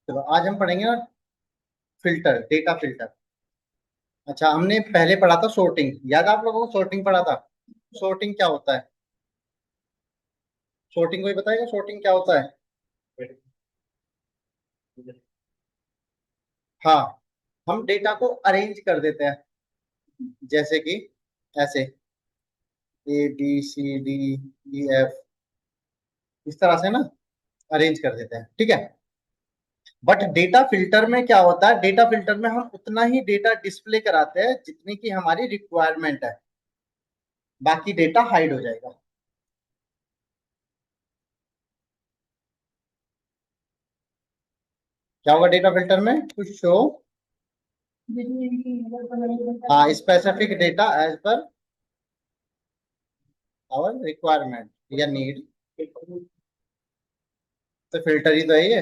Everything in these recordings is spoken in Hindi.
चलो आज हम पढ़ेंगे ना फिल्टर, डेटा फिल्टर। अच्छा, हमने पहले पढ़ा था सॉर्टिंग, याद है आप लोगों को? सॉर्टिंग पढ़ा था। सॉर्टिंग क्या होता है? सॉर्टिंग कोई बताएगा सॉर्टिंग क्या होता है? हाँ, हम डेटा को अरेंज कर देते हैं, जैसे कि ऐसे A B C D E F, इस तरह से ना अरेंज कर देते हैं, ठीक है। बट डेटा फिल्टर में क्या होता है? डेटा फिल्टर में हम उतना ही डेटा डिस्प्ले कराते हैं जितनी की हमारी रिक्वायरमेंट है, बाकी डेटा हाइड हो जाएगा। क्या होगा डेटा फिल्टर में? टू शो हाँ specific data as per our requirement या नीड। तो फिल्टर ही तो है ये।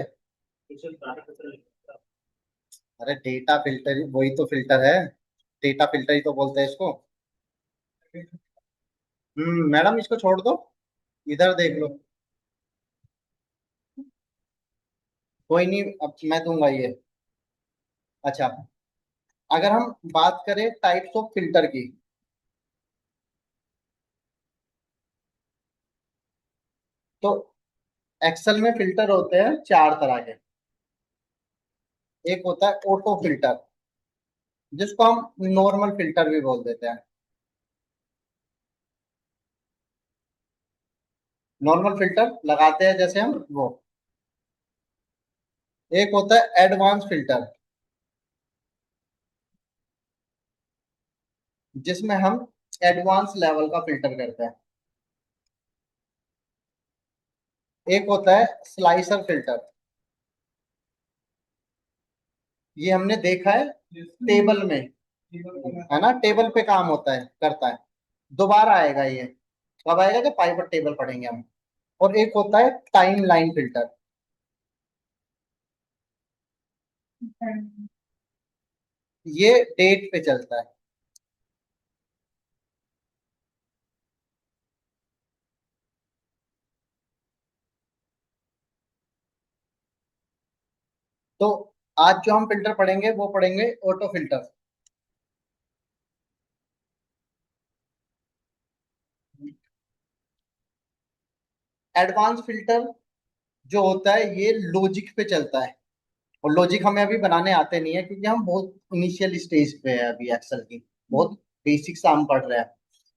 अरे डेटा फिल्टर ही, वही तो फिल्टर है। डेटा फिल्टर ही तो बोलते हैं इसको। मैडम इसको छोड़ दो, इधर देख लो। कोई नहीं, अब मैं दूंगा ये। अच्छा, अगर हम बात करें टाइप्स ऑफ फिल्टर की, तो एक्सेल में फिल्टर होते हैं चार तरह के। एक होता है ऑटो फिल्टर, जिसको हम नॉर्मल फिल्टर भी बोल देते हैं। नॉर्मल फिल्टर लगाते हैं जैसे हम वो। एक होता है एडवांस फिल्टर, जिसमें हम एडवांस लेवल का फिल्टर करते हैं। एक होता है स्लाइसर फिल्टर, ये हमने देखा है टेबल में, है ना? टेबल पे काम होता है, करता है। दोबारा आएगा ये, कब आएगा? जब पाइवट टेबल पढ़ेंगे हम। और एक होता है टाइम लाइन फिल्टर, ये डेट पे चलता है। तो आज जो हम फिल्टर पढ़ेंगे वो पढ़ेंगे ऑटो फिल्टर। एडवांस फिल्टर जो होता है ये लॉजिक पे चलता है, और लॉजिक हमें अभी बनाने आते नहीं है, क्योंकि हम बहुत इनिशियल स्टेज पे है अभी एक्सेल की। बहुत बेसिक सा हम पढ़ रहे हैं।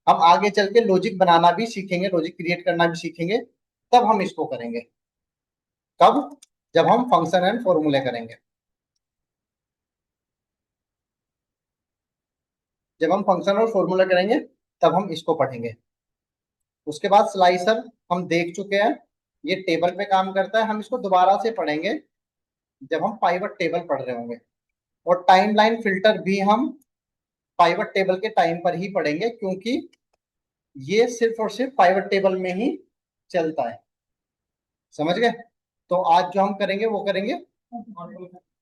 हम आगे चल के लॉजिक बनाना भी सीखेंगे, लॉजिक क्रिएट करना भी सीखेंगे। तब हम इसको करेंगे। कब? जब हम फंक्शन एंड फॉर्मूले करेंगे। जब हम फंक्शन और फॉर्मूला करेंगे तब हम इसको पढ़ेंगे। उसके बाद स्लाइसर हम देख चुके हैं, ये टेबल पे काम करता है। हम इसको दोबारा से पढ़ेंगे जब हम पाइवट टेबल पढ़ रहे होंगे। और टाइम लाइन फिल्टर भी हम पाइवट टेबल के टाइम पर ही पढ़ेंगे, क्योंकि ये सिर्फ और सिर्फ पाइवट टेबल में ही चलता है। समझ गए? तो आज जो हम करेंगे वो करेंगे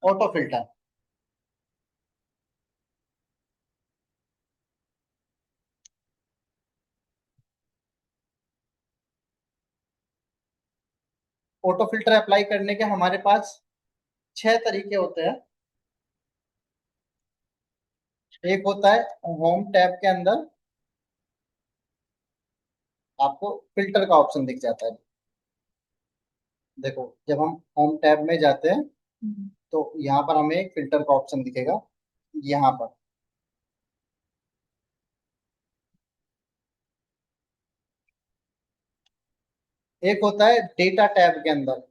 auto filter. Auto filter apply करने के हमारे पास छह तरीके होते हैं। एक होता है होम टैब के अंदर आपको फिल्टर का ऑप्शन दिख जाता है। देखो, जब हम होम टैब में जाते हैं तो यहाँ पर हमें एक फिल्टर का ऑप्शन दिखेगा, यहाँ पर। एक होता है डेटा टैब के अंदर,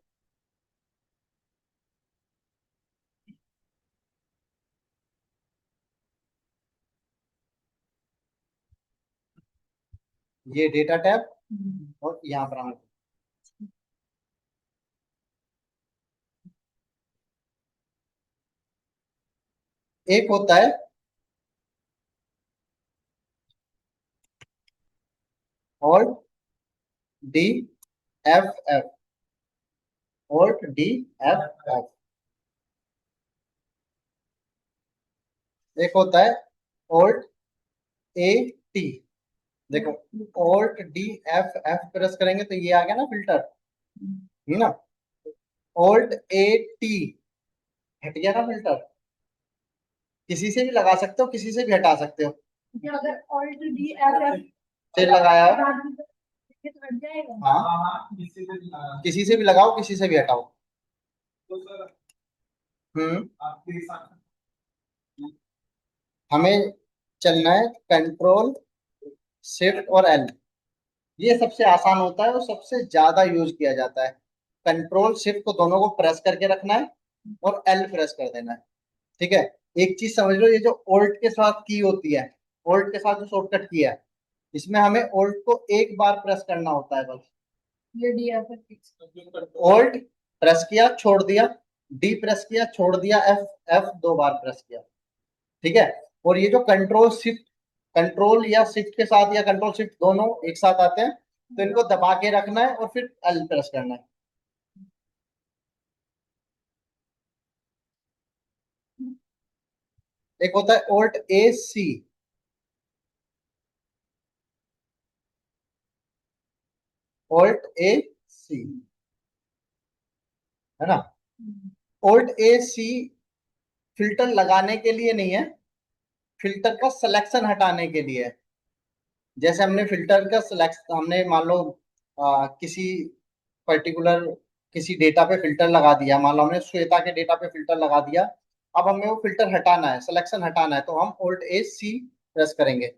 ये डेटा टैब। और यहाँ पर हमें एक होता है alt D F F. Alt D F F. एक होता है ऑल्ट ए टी। देखो, alt D F F press करेंगे तो ये आ गया ना फिल्टर, है ना? ऑल्ट ए टी हट गया ना फिल्टर। किसी से भी लगा सकते हो, किसी से भी हटा सकते हो। अगर ऑल्ट डी एफ एफ से लगाया है, तो हट जाएगा। हाँ, किसी से भी लगाओ, किसी से भी हटाओ। हम्म। हमें चलना है कंट्रोल शिफ्ट और एल। ये सबसे आसान होता है और सबसे ज्यादा यूज किया जाता है। कंट्रोल शिफ्ट को दोनों को प्रेस करके रखना है और एल प्रेस कर देना है। ठीक है। एक चीज समझ लो, ये जो ओल्ट के साथ की होती है, ओल्ट के साथ जो शॉर्टकट की है, इसमें हमें ओल्ट को एक बार प्रेस करना होता है बस। ये डी एफ ओल्ट प्रेस किया छोड़ दिया, डी प्रेस किया छोड़ दिया, एफ एफ दो बार प्रेस किया। ठीक है। और ये जो कंट्रोल शिफ्ट, कंट्रोल या शिफ्ट के साथ या कंट्रोल शिफ्ट दोनों एक साथ आते हैं, तो इनको दबा के रखना है और फिर एल प्रेस करना है। एक होता है ओल्ट ए सी। ओल्ट ए सी, है ना। ओल्ट ए सी फिल्टर लगाने के लिए नहीं है, फिल्टर का सिलेक्शन हटाने के लिए है। जैसे हमने फिल्टर का सिलेक्ट, हमने मान लो किसी पर्टिकुलर किसी डेटा पे फिल्टर लगा दिया, मान लो हमने श्वेता के डेटा पे फिल्टर लगा दिया। अब हमें वो फिल्टर हटाना है, सिलेक्शन हटाना है, तो हम ओल्ट ए सी प्रेस करेंगे।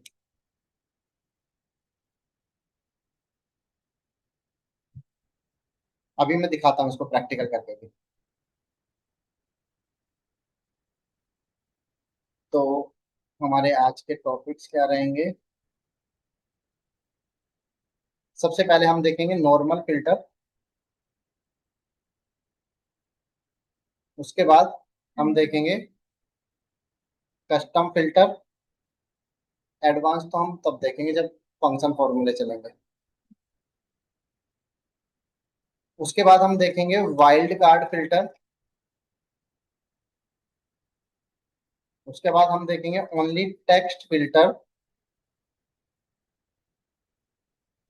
अभी मैं दिखाता हूँ इसको प्रैक्टिकल करके भी। तो हमारे आज के टॉपिक्स क्या रहेंगे। सबसे पहले हम देखेंगे नॉर्मल फिल्टर। उसके बाद हम देखेंगे कस्टम फिल्टर। एडवांस तो हम तब देखेंगे जब फंक्शन फॉर्मूले चलेंगे। उसके बाद हम देखेंगे वाइल्ड कार्ड फिल्टर। उसके बाद हम देखेंगे ओनली टेक्स्ट फिल्टर।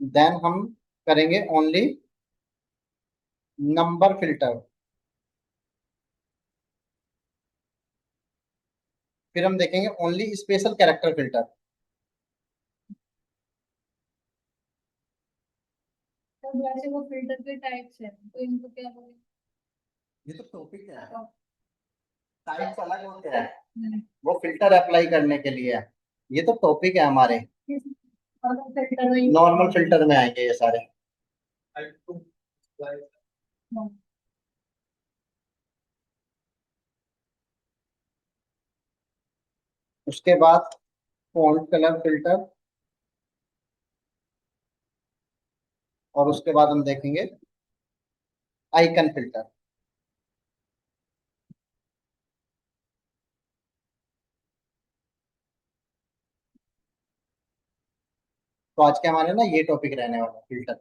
देन हम करेंगे ओनली नंबर फिल्टर। फिर हम देखेंगे ओनली स्पेशल कैरेक्टर फिल्टर। तो वैसे वो फिल्टर के टाइप्स है, तो इनको क्या बोलेंगे। ये तो टॉपिक है, टाइप्स अलग होते हैं, वो फिल्टर अप्लाई करने के लिए है। ये तो टॉपिक है हमारे, नॉर्मल फिल्टर में आएंगे ये सारे। उसके बाद फॉन्ट कलर फिल्टर। और उसके बाद हम देखेंगे आइकन फिल्टर। तो आज के हमारे ना ये टॉपिक रहने वाला फिल्टर।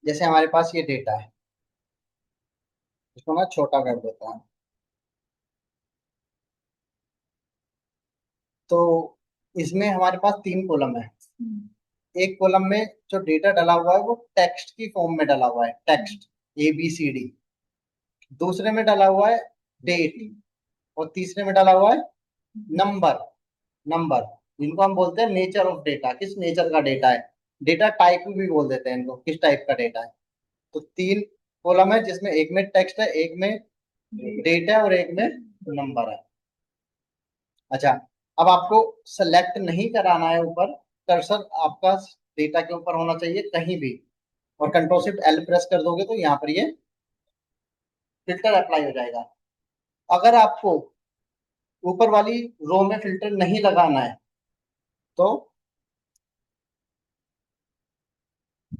जैसे हमारे पास ये डेटा है, इसको ना छोटा कर देता है। तो इसमें हमारे पास तीन कॉलम है। एक कॉलम में जो डेटा डला हुआ है वो टेक्स्ट की फॉर्म में डला हुआ है, टेक्स्ट ABCD। दूसरे में डला हुआ है डेट। और तीसरे में डला हुआ है नंबर। नंबर, इनको हम बोलते हैं नेचर ऑफ डेटा, किस नेचर का डेटा है। डेटा टाइप भी बोल देते हैं इनको, किस टाइप का डेटा है। तो तीन कॉलम है जिसमें एक में टेक्स्ट है, एक में डेट है और एक में नंबर है। अच्छा, अब आपको सेलेक्ट नहीं कराना है ऊपर, कर्सर आपका डेटा के ऊपर होना चाहिए कहीं भी। और कंट्रोल शिफ्ट एल प्रेस कर दोगे तो यहाँ पर ये फिल्टर अप्लाई हो जाएगा। अगर आपको ऊपर वाली रो में फिल्टर नहीं लगाना है, तो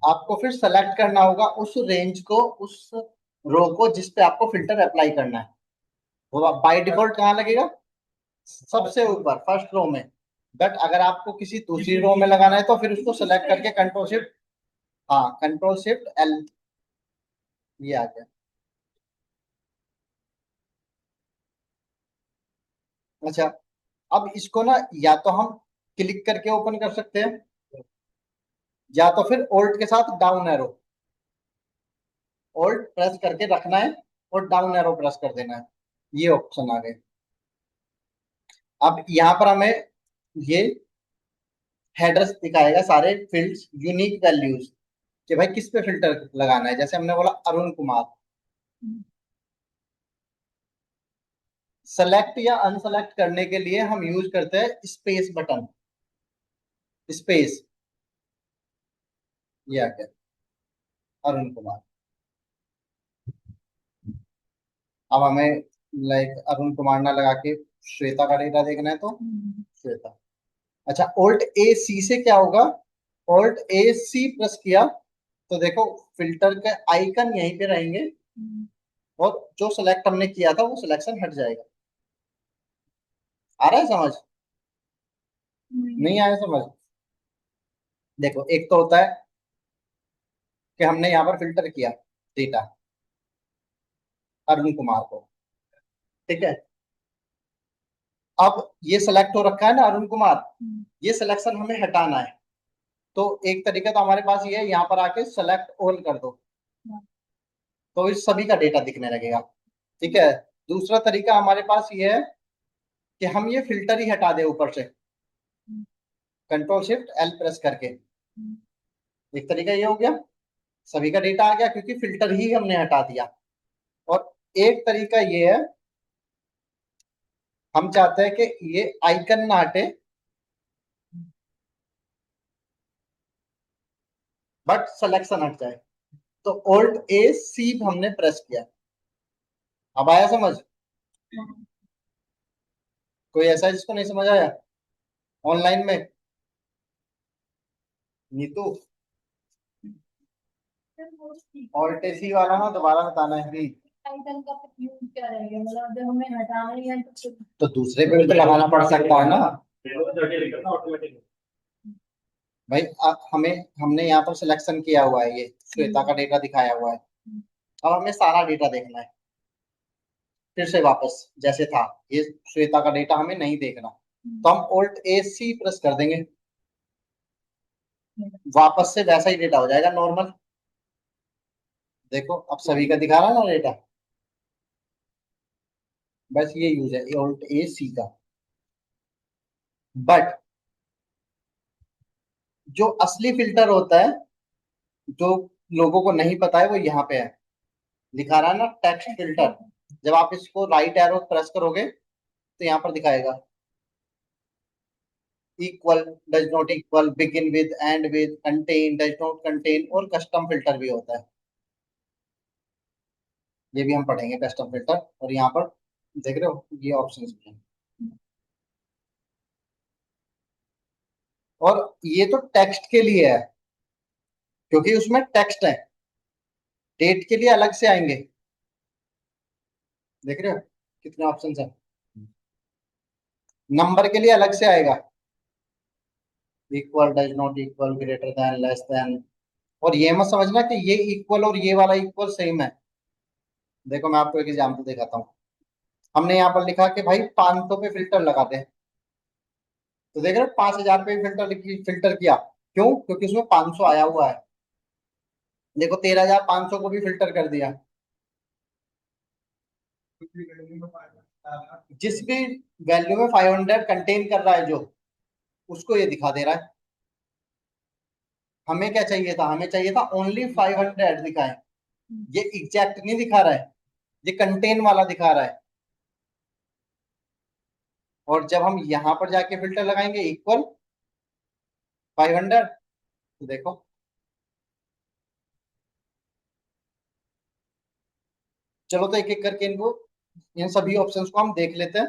आपको फिर सेलेक्ट करना होगा उस रेंज को, उस रो को जिस पे आपको फिल्टर अप्लाई करना है। वो बाय डिफॉल्ट कहाँ लगेगा, सबसे ऊपर फर्स्ट रो में। बट अगर आपको किसी दूसरी रो में लगाना है तो फिर उसको सेलेक्ट करके कंट्रोल शिफ्ट हाँ, कंट्रोल शिफ्ट एल, ये आ गया। अच्छा, अब इसको ना या तो हम क्लिक करके ओपन कर सकते हैं, या तो फिर ओल्ट के साथ डाउन एरो, ओल्ट प्रेस करके रखना है और डाउन एरो प्रेस कर देना है, ये ऑप्शन आ गए। अब यहाँ पर हमें ये हेडर्स दिखाएगा, सारे फील्ड्स, यूनिक वैल्यूज, कि भाई किस पे फिल्टर लगाना है। जैसे हमने बोला अरुण कुमार, सेलेक्ट या अनसेलेक्ट करने के लिए हम यूज करते हैं स्पेस बटन, स्पेस, ये आ गया अरुण कुमार। अब हमें लाइक अरुण कुमार ना लगा के श्वेता का डेटा देखना है, तो श्वेता। अच्छा, ओल्ट ए सी से क्या होगा, ओल्ट ए सी प्रेस किया तो देखो फिल्टर के आइकन यहीं पे रहेंगे, और जो सिलेक्ट हमने किया था वो सिलेक्शन हट जाएगा। आ रहा है समझ? नहीं आया समझ? देखो, एक तो होता है कि हमने यहाँ पर फिल्टर किया डेटा अरुण कुमार को, ठीक है। अब ये सिलेक्ट हो रखा है ना अरुण कुमार, ये सिलेक्शन हमें हटाना है। तो एक तरीका तो हमारे पास ये है, यहाँ पर आके सेलेक्ट ऑल कर दो, तो इस सभी का डेटा दिखने लगेगा, ठीक है। दूसरा तरीका हमारे पास ये है कि हम ये फिल्टर ही हटा दें ऊपर से, कंट्रोल शिफ्ट एल प्रेस करके। एक तरीका ये हो गया, सभी का डेटा आ गया क्योंकि फिल्टर ही हमने हटा दिया। और एक तरीका ये है, हम चाहते हैं कि ये आइकन ना हटे, बट सिलेक्शन हट जाए, तो ओल्ट ए सी हमने प्रेस किया। अब आया समझ? कोई ऐसा है जिसको नहीं समझ आया ऑनलाइन में? नीतू, ऑल्ट ए सी वाला ना दोबारा बताना है भी। आइकन का यूज क्या रहेगा, मतलब जब हमें हटाना ही है तो दूसरे पे भी तो लगाना पड़ सकता है ना भाई। हमें, हमने यहाँ पर सिलेक्शन किया हुआ है, ये श्वेता का डेटा दिखाया हुआ है। अब हमें सारा डेटा देखना है, फिर से वापस जैसे था, ये श्वेता का डेटा हमें नहीं देखना, तो हम ओल्ट ए सी प्रेस कर देंगे, वापस से वैसा ही डेटा हो जाएगा नॉर्मल। देखो अब सभी का दिखा रहा है ना डेटा, बस ये यूज है ओल्ट ए सी का। बट जो असली फिल्टर होता है, जो लोगों को नहीं पता है, वो यहाँ पे है, दिखा रहा है ना टेक्स्ट फिल्टर। जब आप इसको राइट एरो प्रेस करोगे तो यहाँ पर दिखाएगा equal, does not equal, begin with, and with, contain, does not contain, और कस्टम फिल्टर भी होता है। ये भी हम पढ़ेंगे कस्टम फिल्टर। और यहाँ पर देख रहे हो ये ऑप्शन भी हैं। और ये तो टेक्स्ट के लिए है, क्योंकि उसमें टेक्स्ट है। डेट के लिए अलग से आएंगे, देख रहे हो कितने ऑप्शन है। नंबर के लिए अलग से आएगा, equal, does not equal, greater than, less than. और ये मत समझना कि ये इक्वल और ये वाला इक्वल सेम है। देखो मैं आपको एक एग्जाम्पल दिखाता हूँ। हमने यहाँ पर लिखा कि भाई 500 पे फिल्टर लगा दे, तो देख रहे हो 5000 पे फिल्टर, फिल्टर किया, क्यों? क्योंकि उसमें 500 आया हुआ है। देखो 13500 को भी फिल्टर कर दिया, जिस भी वैल्यू में 500 कंटेन कर रहा है जो, उसको ये दिखा दे रहा है। हमें क्या चाहिए था, हमें चाहिए था ओनली 500 दिखाए, ये एग्जैक्ट नहीं दिखा रहा है, ये कंटेन वाला दिखा रहा है। और जब हम यहाँ पर जाके फिल्टर लगाएंगे इक्वल 500, तो देखो, चलो तो एक एक करके इनको, इन सभी ऑप्शंस को हम देख लेते हैं।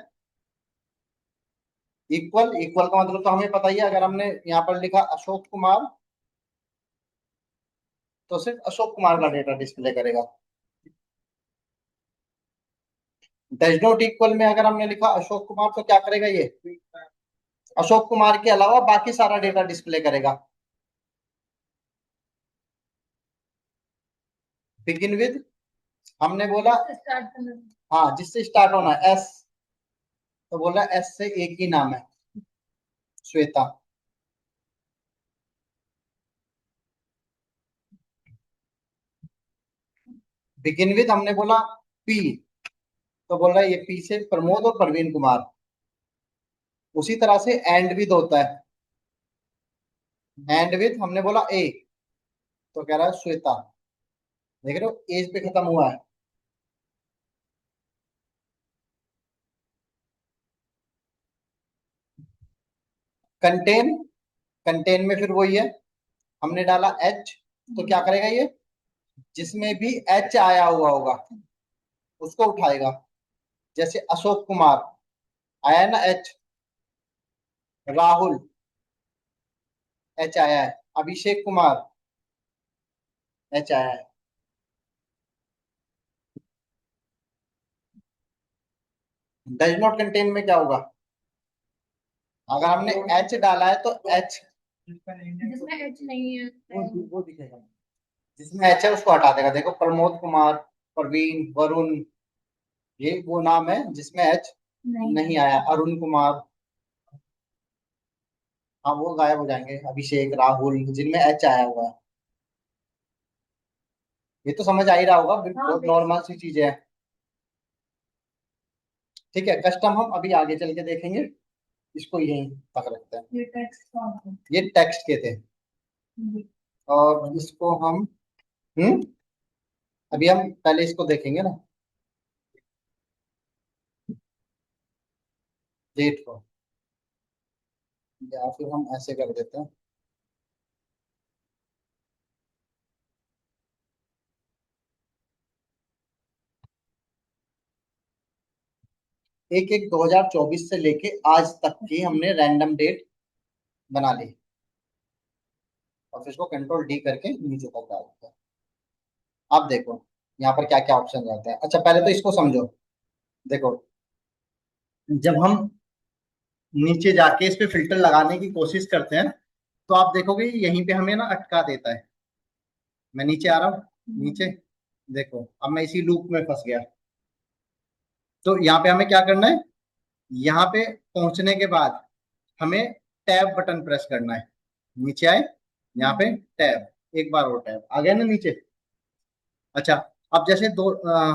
इक्वल, इक्वल का मतलब तो हमें पता ही है, अगर हमने यहाँ पर लिखा अशोक कुमार, तो सिर्फ अशोक कुमार का डेटा डिस्प्ले करेगा। डज नॉट इक्वल में अगर हमने लिखा अशोक कुमार, तो क्या करेगा ये, अशोक कुमार के अलावा बाकी सारा डेटा डिस्प्ले करेगा। बिगिन विद हमने बोला, हाँ जिससे स्टार्ट होना है एस, तो बोला एस से एक ही नाम है, श्वेता। बिगिन विद हमने बोला पी, तो बोल रहा है ये पी से प्रमोद और प्रवीण कुमार। उसी तरह से एंड विद होता है, एंड विद हमने बोला ए, तो कह रहा है श्वेता। देख रहे हो एज पे खत्म हुआ है। कंटेन, कंटेन में फिर वही है, हमने डाला एच, तो क्या करेगा ये, जिसमें भी एच आया हुआ होगा उसको उठाएगा। जैसे अशोक कुमार आया है ना एच, राहुल एच आया है, अभिषेक कुमार एच आया है। डज नॉट कंटेन में क्या होगा, अगर हमने एच डाला है तो एच, जिसमें एच नहीं है वो दिखेगा, जिसमें एच है उसको हटा देगा। देखो प्रमोद कुमार, प्रवीण, वरुण, ये वो नाम है जिसमें एच नहीं आया। अरुण कुमार, हाँ वो गायब हो जाएंगे। अभिषेक, राहुल, जिनमें एच आया हुआ है। ये तो समझ आ ही रहा होगा, बहुत नॉर्मल सी चीजें हैं। ठीक है, कस्टम हम अभी आगे चल के देखेंगे, इसको यहीं तक रखते हैं। ये टेक्स्ट के थे, और इसको हम हम्म अभी हम पहले इसको देखेंगे ना, डेट को, या फिर हम ऐसे कर देते हैं। एक एक 2024 से लेके आज तक की हमने रैंडम डेट बना ली, और फिर इसको कंट्रोल डी करके नीचे तक डाल देते हैं। अब देखो यहाँ पर क्या क्या ऑप्शन रहते हैं। अच्छा पहले तो इसको समझो। देखो जब हम नीचे जाके इस पे फिल्टर लगाने की कोशिश करते हैं, तो आप देखोगे यहीं पे हमें ना अटका देता है। मैं नीचे आ रहा हूँ, नीचे देखो अब मैं इसी लूप में फंस गया। तो यहाँ पे हमें क्या करना है, यहाँ पे पहुंचने के बाद हमें टैब बटन प्रेस करना है। नीचे आए, यहाँ पे टैब, एक बार और टैब, आ गया ना नीचे। अच्छा, अब जैसे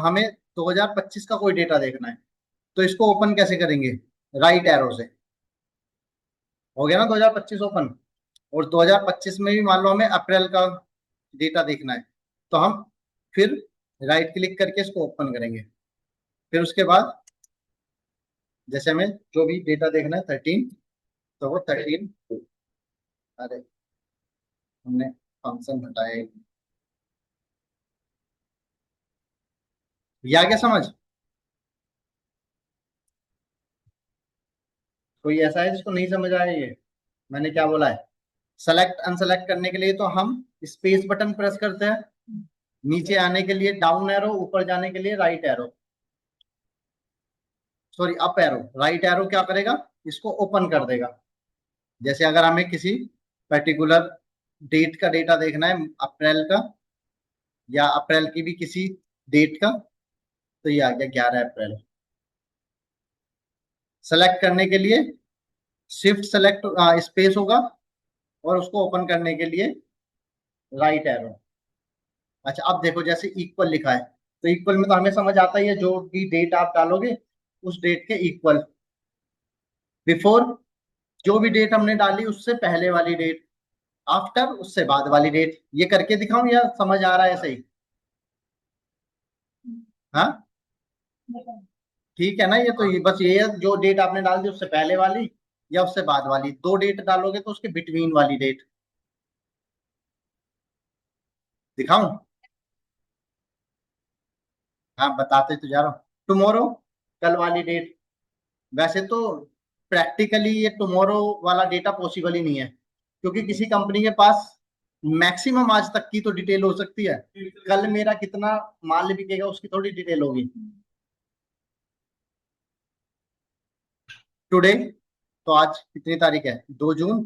हमें 2025 का कोई डेटा देखना है, तो इसको ओपन कैसे करेंगे, राइट एरो से। हो गया ना 2025 ओपन। और 2025 में भी मान लो हमें अप्रैल का डेटा देखना है, तो हम फिर राइट क्लिक करके इसको ओपन करेंगे। फिर उसके बाद जैसे हमें जो भी डेटा देखना है 13, तो वो 13, अरे हमने फंक्शन हटाए, ये आ गया समझ। कोई ऐसा है जिसको नहीं समझ आया ये मैंने क्या बोला है। सेलेक्ट अनसेलेक्ट करने के लिए तो हम स्पेस बटन प्रेस करते हैं, नीचे आने के लिए डाउन एरो, ऊपर जाने के लिए right arrow, sorry up arrow. Right arrow क्या करेगा, इसको ओपन कर देगा। जैसे अगर हमें किसी पर्टिकुलर डेट का डेटा देखना है, अप्रैल का, या अप्रैल की भी किसी डेट का, तो ये आ गया 11 अप्रैल। सेलेक्ट करने के लिए शिफ्ट सेलेक्ट स्पेस होगा, और उसको ओपन करने के लिए राइट एरो। अच्छा अब देखो जैसे इक्वल लिखा है, तो इक्वल में तो हमें समझ आता ही है, जो भी डेट आप डालोगे उस डेट के इक्वल, बिफोर जो भी डेट हमने डाली उससे पहले वाली डेट, आफ्टर उससे बाद वाली डेट। ये करके दिखाऊं या समझ आ रहा है सही। हाँ ठीक है ना, ये तो ये बस ये है, जो डेट आपने डाल दी उससे पहले वाली या उससे बाद वाली, दो डेट डालोगे तो उसके बिटवीन वाली डेट। दिखाऊं, हाँ बताते तो जा रहा हूँ। टुमारो, कल वाली डेट। वैसे तो प्रैक्टिकली ये टुमारो वाला डेटा पॉसिबल ही नहीं है, क्योंकि किसी कंपनी के पास मैक्सिमम आज तक की तो डिटेल हो सकती है, कल मेरा कितना माल बिकेगा उसकी थोड़ी डिटेल होगी। टुडे, तो आज कितनी तारीख है, 2 जून,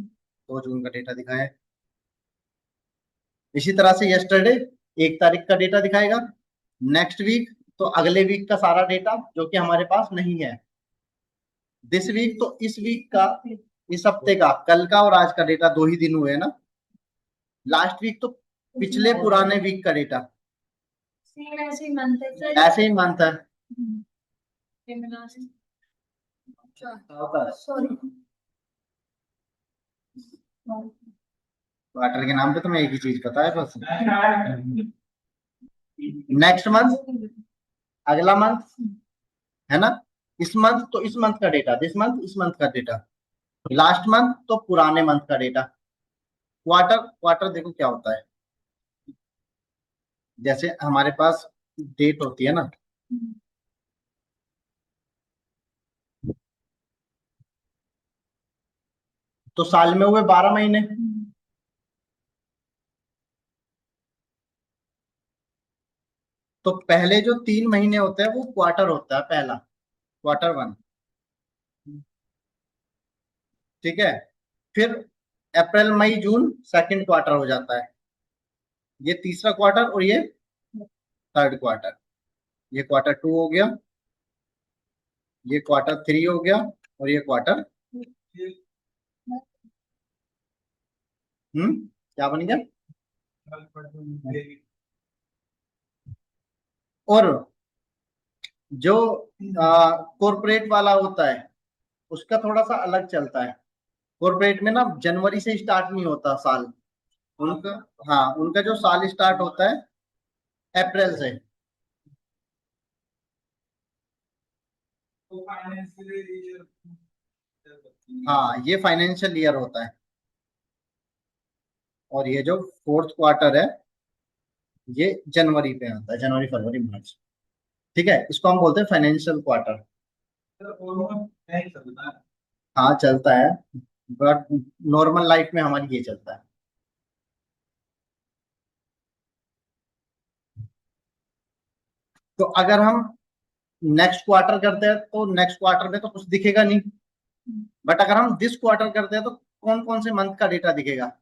2 जून का डेटा दिखाया है। इसी तरह से यस्टरडे, 1 तारीख का डेटा दिखाएगा। नेक्स्ट वीक तो अगले वीक का सारा डेटा जो कि हमारे पास नहीं है। दिस वीक तो इस वीक का, इस हफ्ते का, कल का और आज का डेटा 2 ही दिन हुए हैं ना। लास्ट वीक तो पिछले पुराने वीक का डेटा। ऐसे ही मंथ है। ऐसे ही मंथ है। सॉरी, क्वार्टर के नाम पे तुम्हें एक ही चीज पता है बस। नेक्स्ट मंथ, अगला मंथ, है ना। इस मंथ तो इस मंथ का डेटा, दिस मंथ इस मंथ का डेटा, लास्ट मंथ तो पुराने मंथ का डेटा। क्वार्टर, क्वार्टर देखो क्या होता है, जैसे हमारे पास डेट होती है ना, तो साल में हुए 12 महीने। तो पहले जो 3 महीने होते हैं वो क्वार्टर होता है, पहला क्वार्टर वन। ठीक है। फिर अप्रैल मई जून सेकंड क्वार्टर हो जाता है, ये तीसरा क्वार्टर, और ये थर्ड क्वार्टर। ये क्वार्टर टू हो गया, ये क्वार्टर थ्री हो गया, और ये क्वार्टर, क्या बन गया। और जो कॉर्पोरेट वाला होता है उसका थोड़ा सा अलग चलता है। कॉर्पोरेट में ना जनवरी से स्टार्ट नहीं होता साल उनका। हाँ, उनका जो साल स्टार्ट होता है अप्रैल से। हाँ, ये फाइनेंशियल ईयर होता है। और ये जो फोर्थ क्वार्टर है ये जनवरी पे आता है, जनवरी फरवरी मार्च। ठीक है, इसको हम बोलते हैं फाइनेंशियल क्वार्टर। हाँ चलता है, बट नॉर्मल लाइफ में हमारी ये चलता है। तो अगर हम नेक्स्ट क्वार्टर करते हैं तो नेक्स्ट क्वार्टर में तो कुछ दिखेगा नहीं, बट अगर हम दिस क्वार्टर करते हैं तो कौन कौन से मंथ का डेटा दिखेगा।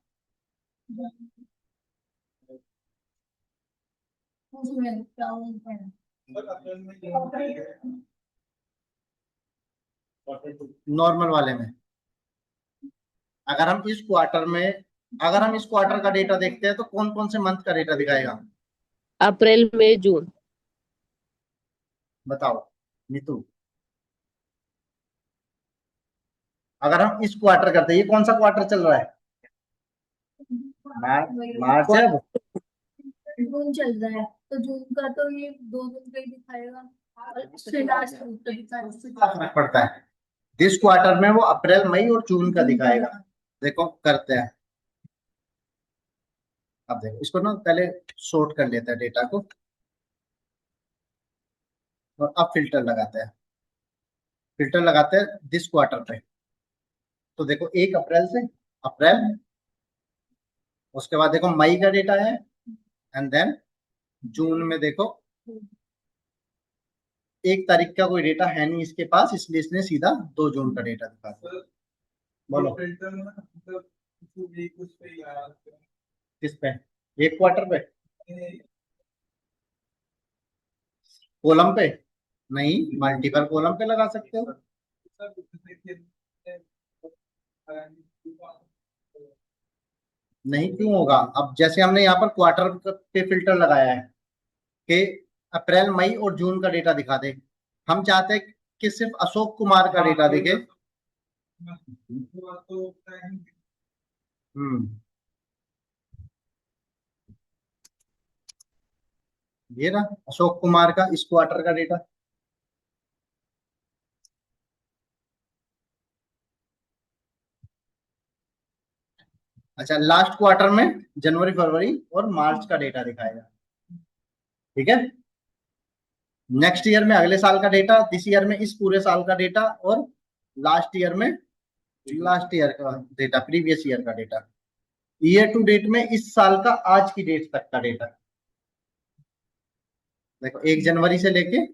नॉर्मल वाले में, अगर हम इस क्वार्टर में, अगर हम इस क्वार्टर का डेटा देखते हैं तो कौन कौन से मंथ का डेटा दिखाएगा। अप्रैल मई जून। बताओ नीतू। अगर हम इस क्वार्टर करते हैं, ये कौन सा क्वार्टर चल रहा है। मार्च है अब। जून चल रहा है तो जून का तो ये 2 दिन का ही दिखाएगा, उससे लास्ट वीक का क्या फर्क पड़ता है, दिस क्वार्टर में वो अप्रैल मई और जून का दिखाएगा। देखो करते हैं, अब देखो इसको ना पहले सॉर्ट कर लेते हैं डेटा को, और अब फिल्टर लगाते हैं। फिल्टर लगाते हैं दिस क्वार्टर पे। तो देखो 1 अप्रैल से, अप्रैल, उसके बाद देखो मई का डेटा है, एंड देन जून में देखो 1 तारीख का कोई डेटा है नहीं इसके पास, इसलिए इसने सीधा 2 जून का डेटा दिखा दिया। बोलो किस पे, एक क्वार्टर पे, कॉलम पे। नहीं, मल्टीपल कॉलम पे लगा सकते हो। नहीं क्यों होगा, अब जैसे हमने यहाँ पर क्वार्टर पे फिल्टर लगाया है कि अप्रैल मई और जून का डेटा दिखा दे, हम चाहते हैं कि सिर्फ अशोक कुमार का डेटा दिखे। हम्म, ये ना अशोक कुमार का इस क्वार्टर का डेटा। अच्छा, लास्ट क्वार्टर में जनवरी फरवरी और मार्च का डेटा दिखाएगा। ठीक है, नेक्स्ट ईयर में अगले साल का डेटा, दिस ईयर में इस पूरे साल का डेटा, और लास्ट ईयर में लास्ट ईयर का डेटा, प्रीवियस ईयर का डेटा। ईयर टू डेट में इस साल का आज की डेट तक का डेटा। देखो 1 जनवरी से लेके,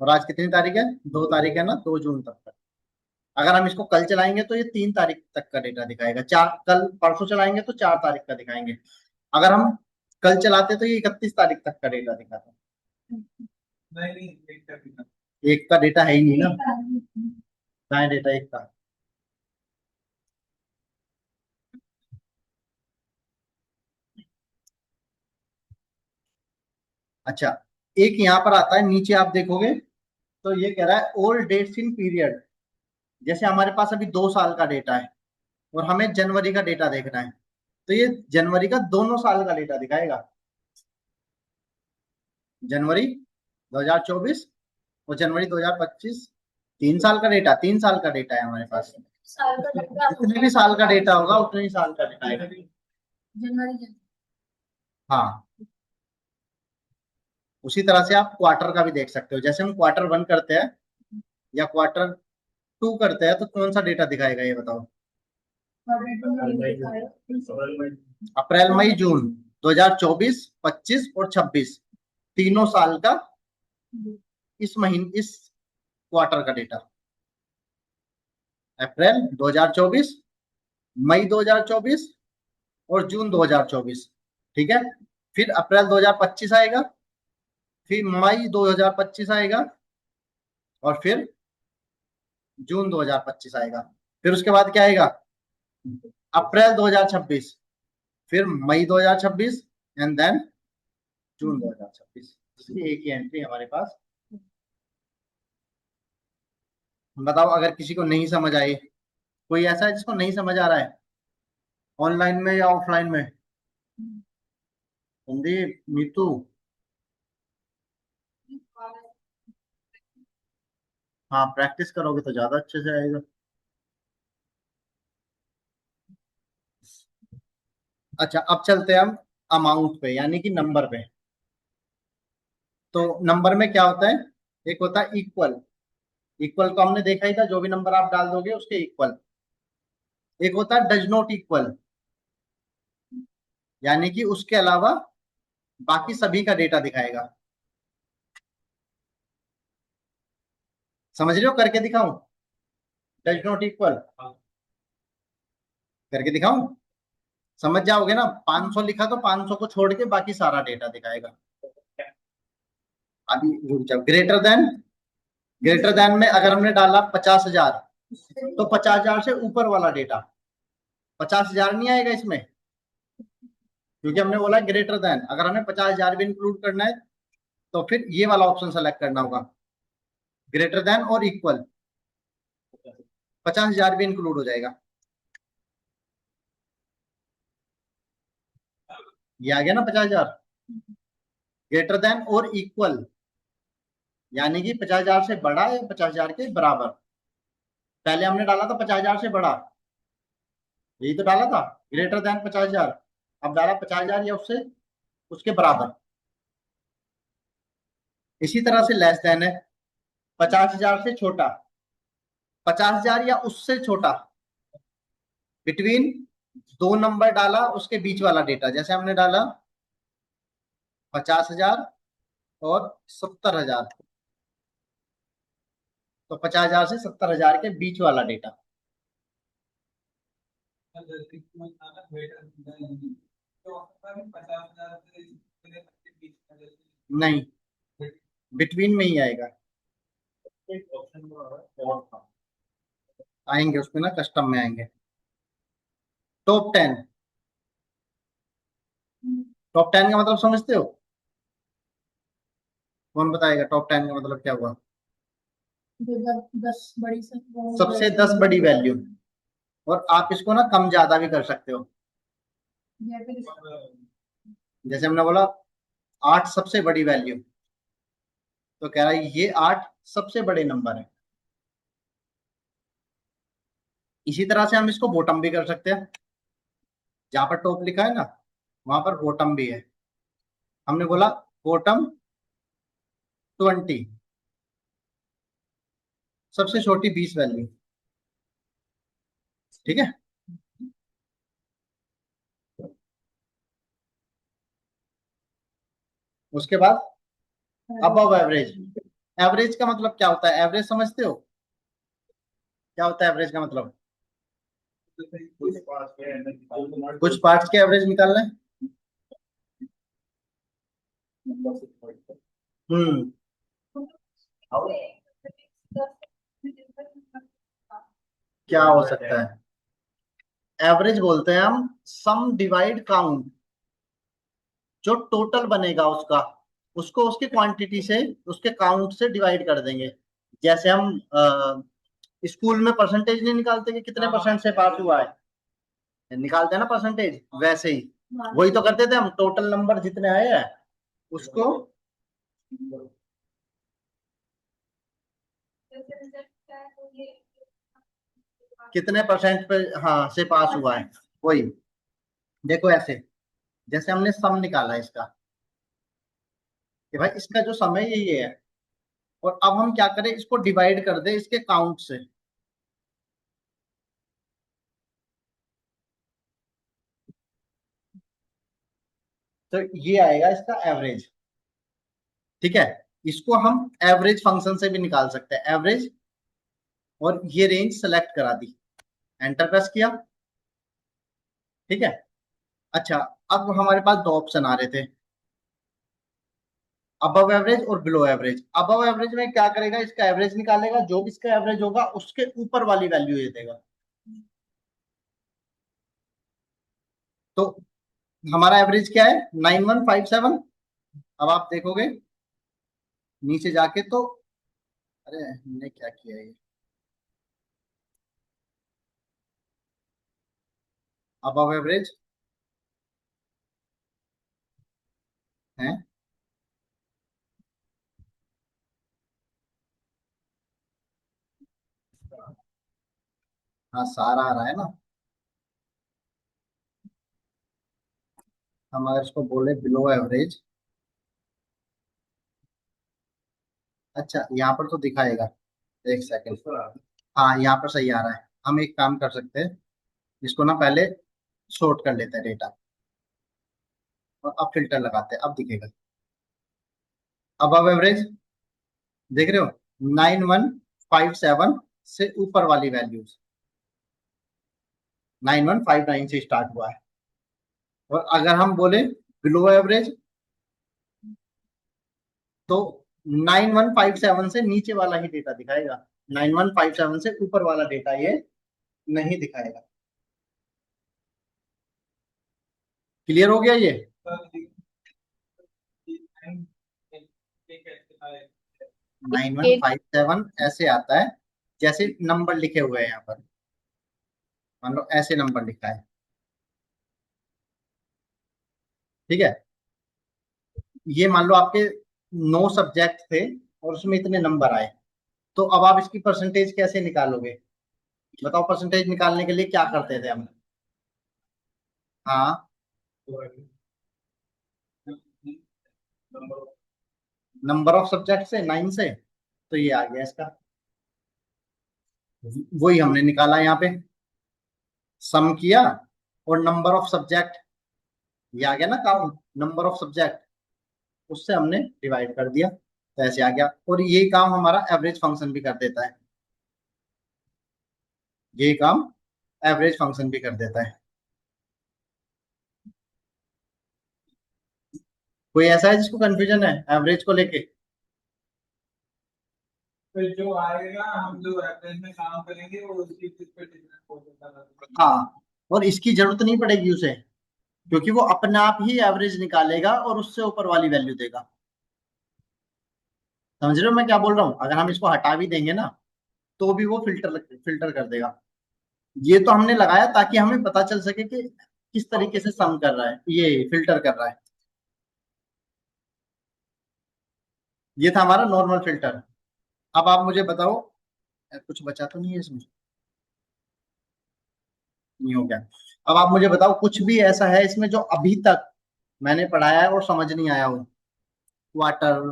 और आज कितनी तारीख है, 2 तारीख है ना, 2 जून तक। अगर हम इसको कल चलाएंगे तो ये 3 तारीख तक का डेटा दिखाएगा, चार, कल परसों चलाएंगे तो 4 तारीख का दिखाएंगे। अगर हम कल चलाते तो ये 31 तारीख तक का डेटा दिखाता। नहीं, एक का भी ना। एक का डेटा है ही नहीं ना, कहाँ है डेटा एक का। अच्छा, एक यहाँ पर आता है नीचे, आप देखोगे तो ये कह रहा है ओल्ड डेट्स इन पीरियड। जैसे हमारे पास अभी 2 साल का डेटा है और हमें जनवरी का डेटा देखना है, तो ये जनवरी का दोनों साल का डेटा दिखाएगा। जनवरी 2024 और जनवरी 2025, 3 साल का डेटा, 3 साल का डेटा है हमारे पास। साल का डेटा जितने भी साल का डेटा होगा उतने ही साल का डेटा आएगा। जनवरी। हाँ, उसी तरह से आप क्वार्टर का भी देख सकते हो। जैसे हम Q1 करते हैं या Q2 करते हैं, तो कौन सा डेटा दिखाएगा ये बताओ। अप्रैल मई जून 2024, 25 और 26, तीनों साल का इस महीने, इस क्वार्टर का डेटा। अप्रैल 2024, मई 2024 और जून 2024। ठीक है, फिर अप्रैल 2025 आएगा, फिर मई 2025 आएगा और फिर जून 2025 आएगा। फिर उसके बाद क्या आएगा, अप्रैल 2026, फिर मई 2026 एंड देन जून 2026। इसलिए एक ही एंट्री हमारे पास। बताओ अगर किसी को नहीं समझ आए, कोई ऐसा है जिसको नहीं समझ आ रहा है, ऑनलाइन में या ऑफलाइन में। संदीप, नीतू, हाँ प्रैक्टिस करोगे तो ज्यादा अच्छे से आएगा। अच्छा, अब चलते हैं हम अमाउंट पे, यानी कि नंबर पे। तो नंबर में क्या होता है, एक होता है इक्वल। इक्वल तो हमने देखा ही था, जो भी नंबर आप डाल दोगे उसके इक्वल। एक होता है डज नॉट इक्वल, यानी कि उसके अलावा बाकी सभी का डेटा दिखाएगा। समझ रहे हो, करके दिखाऊं। डज नॉट इक्वल करके दिखाऊं, समझ जाओगे ना। 500 लिखा तो 500 को छोड़ के बाकी सारा डेटा दिखाएगा। अभी रुक जाओ। ग्रेटर देन में अगर हमने डाला 50,000, तो 50,000 से ऊपर वाला डेटा, 50,000 नहीं आएगा इसमें, क्योंकि हमने बोला ग्रेटर देन। अगर हमें 50,000 भी इंक्लूड करना है तो फिर ये वाला ऑप्शन सेलेक्ट करना होगा, ग्रेटर देन और इक्वल। 50,000 भी इंक्लूड हो जाएगा। ये आ गया ना 50,000। ग्रेटर देन और इक्वल, यानी कि 50,000 से बड़ा या 50,000 के बराबर। पहले हमने डाला था 50,000 से बड़ा, यही तो डाला था, ग्रेटर देन 50,000। अब डाला 50,000 या उससे, उसके बराबर। इसी तरह से लेस देन है, 50,000 से छोटा, 50,000 या उससे छोटा। बिटवीन, दो नंबर डाला उसके बीच वाला डेटा, जैसे हमने डाला 50,000 और 70,000, तो 50,000 से 70,000 के बीच वाला डेटा। नहीं, बिटवीन में ही आएगा। आएंगे उसमें ना, कस्टम में आएंगे। टॉप 10, टॉप 10 का मतलब समझते हो। कौन बताएगा टॉप 10 का मतलब क्या हुआ। जो 10 बड़ी सबसे 10 बड़ी वैल्यू, और आप इसको ना कम ज्यादा भी कर सकते हो। या फिर जैसे हमने बोला 8 सबसे बड़ी वैल्यू, तो कह रहा है ये 8 सबसे बड़े नंबर है। इसी तरह से हम इसको बॉटम भी कर सकते हैं। जहां पर टॉप लिखा है ना, वहां पर बॉटम भी है। हमने बोला बॉटम 20, सबसे छोटी 20 वैल्यू। ठीक है, उसके बाद अबव एवरेज। एवरेज का मतलब क्या होता है, एवरेज समझते हो, क्या होता है एवरेज का मतलब। कुछ पार्ट्स के एवरेज निकालना है। हम्म क्या हो सकता है? एवरेज बोलते हैं हम सम डिवाइड काउंट, जो टोटल बनेगा उसका, उसको उसकी क्वांटिटी से, उसके काउंट से डिवाइड कर देंगे। जैसे हम स्कूल में परसेंटेज नहीं निकालते कि कितने परसेंट से पास हुआ है, निकालते हैं ना परसेंटेज, वैसे ही वही तो करते थे हम, टोटल नंबर जितने आए हैं उसको कितने परसेंट पे, हाँ, से पास हुआ है, वही। देखो ऐसे, जैसे हमने सम निकाला है इसका, कि भाई इसका जो सम है ये है, और अब हम क्या करें, इसको डिवाइड कर दे इसके काउंट से। तो ये आएगा इसका एवरेज। ठीक है, इसको हम एवरेज फंक्शन से भी निकाल सकते हैं, एवरेज। और ये रेंज सेलेक्ट करा दी, एंटर प्रेस किया। ठीक है। अच्छा, अब हमारे पास दो ऑप्शन आ रहे थे, अबव एवरेज और बिलो एवरेज। अबव एवरेज में क्या करेगा, इसका एवरेज निकालेगा, जो भी इसका एवरेज होगा उसके ऊपर वाली वैल्यू ये देगा। तो हमारा एवरेज क्या है, 9157। अब आप देखोगे नीचे जाके तो, अरे हमने क्या किया ये, अबव एवरेज है, हाँ सारा आ रहा है ना। हम अगर इसको बोले बिलो एवरेज, अच्छा यहाँ पर तो दिखाएगा, एक सेकंड, हाँ यहाँ पर सही आ रहा है। हम एक काम कर सकते हैं, इसको ना पहले सॉर्ट कर लेते हैं डेटा, और अब फिल्टर लगाते हैं, अब दिखेगा। अब एवरेज देख रहे हो, 9157 से ऊपर वाली वैल्यूज, 9159 से स्टार्ट हुआ है। और अगर हम बोले बिलो एवरेज, तो 9157 से नीचे वाला ही डेटा दिखाएगा, 9157 से ऊपर वाला डेटा ये नहीं दिखाएगा। क्लियर हो गया ये? 9157 ऐसे आता है, जैसे नंबर लिखे हुए हैं यहाँ पर, मान लो ऐसे नंबर लिखा है। ठीक है, ये मान लो आपके 9 सब्जेक्ट थे और उसमें इतने नंबर आए, तो अब आप इसकी परसेंटेज कैसे निकालोगे? बताओ, परसेंटेज निकालने के लिए क्या करते थे हम? हाँ, नंबर ऑफ सब्जेक्ट से 9 से, तो ये आ गया इसका, वही हमने निकाला यहाँ पे, सम किया और नंबर ऑफ सब्जेक्ट, ये आ गया ना काउंट, नंबर ऑफ सब्जेक्ट, उससे हमने डिवाइड कर दिया, तो ऐसे आ गया। और यही काम हमारा एवरेज फंक्शन भी कर देता है, यही काम एवरेज फंक्शन भी कर देता है। कोई ऐसा है जिसको कंफ्यूजन है एवरेज को लेके? फिर जो आएगा हम जो एवरेज में काम करेंगे वो उसकी किस पे डिफरेंस हो सकता है। हाँ, और इसकी जरूरत नहीं पड़ेगी उसे, क्योंकि वो अपने आप ही एवरेज निकालेगा और उससे ऊपर वाली वैल्यू देगा। समझ रहे हो मैं क्या बोल रहा हूँ? अगर हम इसको हटा भी देंगे ना, तो भी वो फिल्टर फिल्टर कर देगा। ये तो हमने लगाया ताकि हमें पता चल सके कि किस तरीके से सम कर रहा है, ये फिल्टर कर रहा है। ये था हमारा नॉर्मल फिल्टर। अब आप मुझे बताओ, कुछ बचा तो नहीं है इसमें? नहीं हो गया। अब आप मुझे बताओ, कुछ भी ऐसा है इसमें जो अभी तक मैंने पढ़ाया है और समझ नहीं आया हो? क्वार्टर,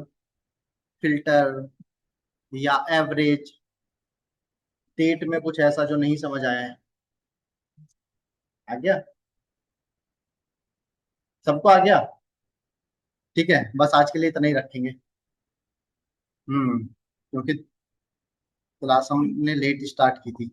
फिल्टर, या एवरेज, स्टेट में कुछ ऐसा जो नहीं समझ आया है? आ गया? सबको आ गया? ठीक है, बस आज के लिए इतना ही रखेंगे। क्योंकि क्लास हमने लेट स्टार्ट की थी।